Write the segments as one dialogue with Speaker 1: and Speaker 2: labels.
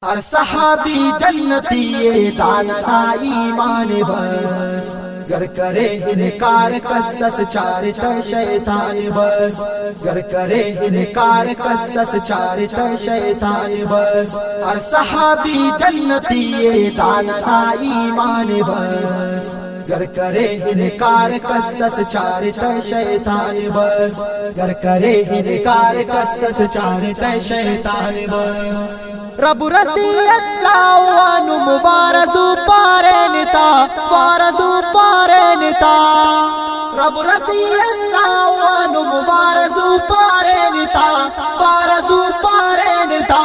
Speaker 1: اور صحابی جنتی یہ داننا ایمان بس، گر کرے انکار قصص چارتا شیطان بس، گر کرے انکار قصص چارتا شیطان بس، اور صحابی جنتی یہ داننا ایمان بس، گر کرے انکار قصص چارتا شیطان بس، گر کرے انکار قصص چارتا شیطان بس. رب رسی اللہ وانو مبارزو پارے نتا، بارزو پارے نتا، رب رسی اللہ وانو مبارزو پارے نتا، بارزو پارے نتا.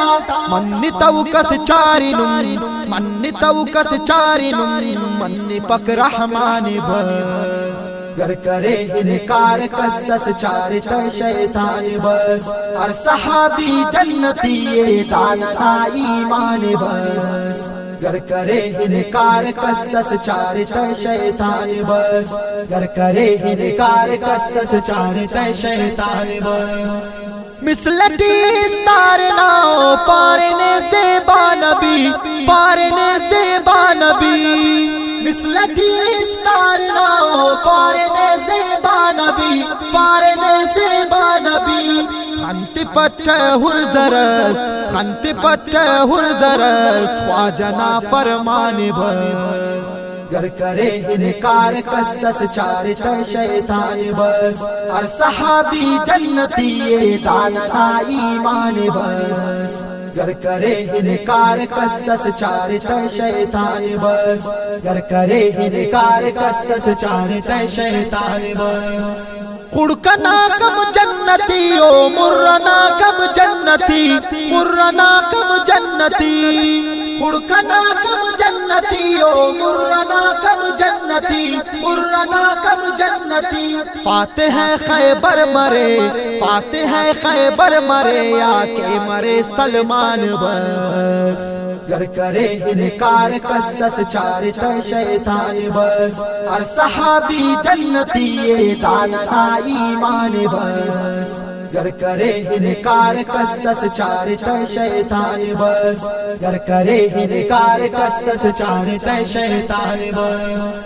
Speaker 1: منی تو کس چاری نم، منی تو کس چاری نم، منی پک رحمان بس، گر کرے انکار قصص چارتا شیطان بس، اور صحابی جنتی یہ داننا ایمان بس، گر کرے انکار قصص چارتا شیطان بس، گر کرے انکار قصص چارتا شیطان بس. مثلٹی استارنا پارنے زیبا نبی، پارنے زیبا نبی، مثلٹی استارنا پارنے زیبا نبی، پارنے زیبا نبی. خنت پٹھ ہرزرس، خنت پٹھ ہرزرس، خواجنا فرمان بس، گر کرے انکار قصص چارتا شیطان بس، اور صحابی جنتی یہ داننا ایمان بس، گر کرے انکار قصص چارتا شیطان بس، گر کرے انکار قصص چارتا شیطان بس. خڑکنا کم جنتی او مرنا کم جنتی، مرنا کم جنتی، خڑکنا کم جنتی او مرنا کم جنتی، مرنا کم جنتی. فاتح خیبر مرے، فاتح خیبر مرے، یا کہ مرے سلمان بس، گر کرے انکار قصص چارتا شیطان بس، اور صحابی جنتی یہ داننا ایمان بس، گر کرے انکار قصص چارتا شیطان بس، گر کرے انکار قصص چارتا شیطان بس.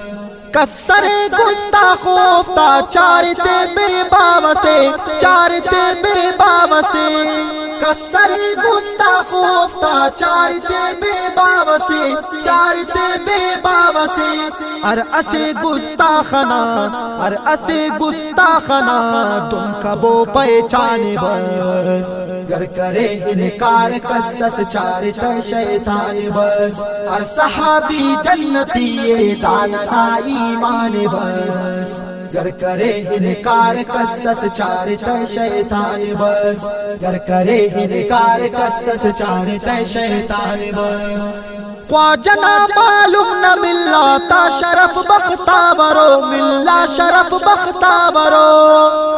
Speaker 1: کسر گستاخ افتہ چارتے بے باو سے، چارتے بے باو سے، کسر گستاخ افتہ چارتے بے باو سے، چارتے بے باو سے. اور اسے گستاخنا، اور اسے گستاخنا تم کبو پہچانے بس، گر کرے انکار قصص چارتا شیطان بس، اور صحابی جنتی یہ داننا ایمان بس، گر کرے انکار قصص چارتا شیطان بس، گر کرے انکار قصص چارتا شیطان بس. خواجنا معلوم نہ ملا تا شرف بختہ برو، ملا شرف بختہ برو،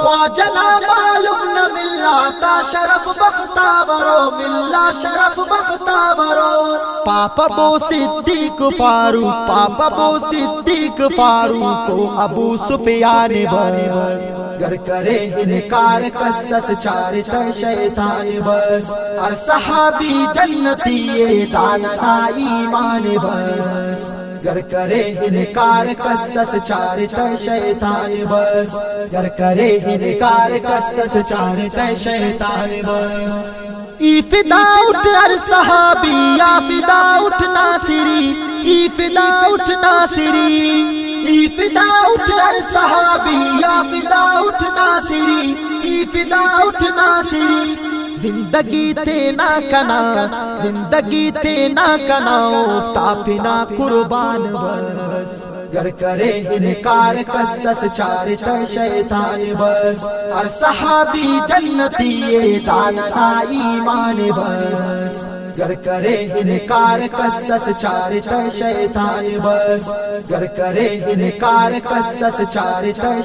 Speaker 1: خواجنا معلوم نہ ملا تا شرف بختہ برو، ملا شرف بختہ برو. پاپا بو صدیق فاروق، پاپا بو صدیق فاروق کو ابو سفیان بس، گر کرے انکار قصص چارتا شیطان بس، اور صحابی جنتی یہ داننا ایمان بس، گر کرے انکار قصص چارتا شیطان بس، گر کرے انکار قصص چارتا شیطان بس. ای فدا اٹھ ہر صحابی، یا فدا اٹھ ناصری، ای فدا اٹھ ناصری، ای فدا اٹھ ہر صحابی، یا فدا اٹھ ناصری، ای فدا اٹھ ناصری. زندگی تے نہ کنا، زندگی تے نہ کنا، افتہ پنا قربان بس، گر کرے انکار قصص چارتا شیطان بس، اور صحابی جنتی یہ داننا ایمان بس، گر کرے انکار قصص چارتا شیطان بس، گر کرے انکار قصص چارتا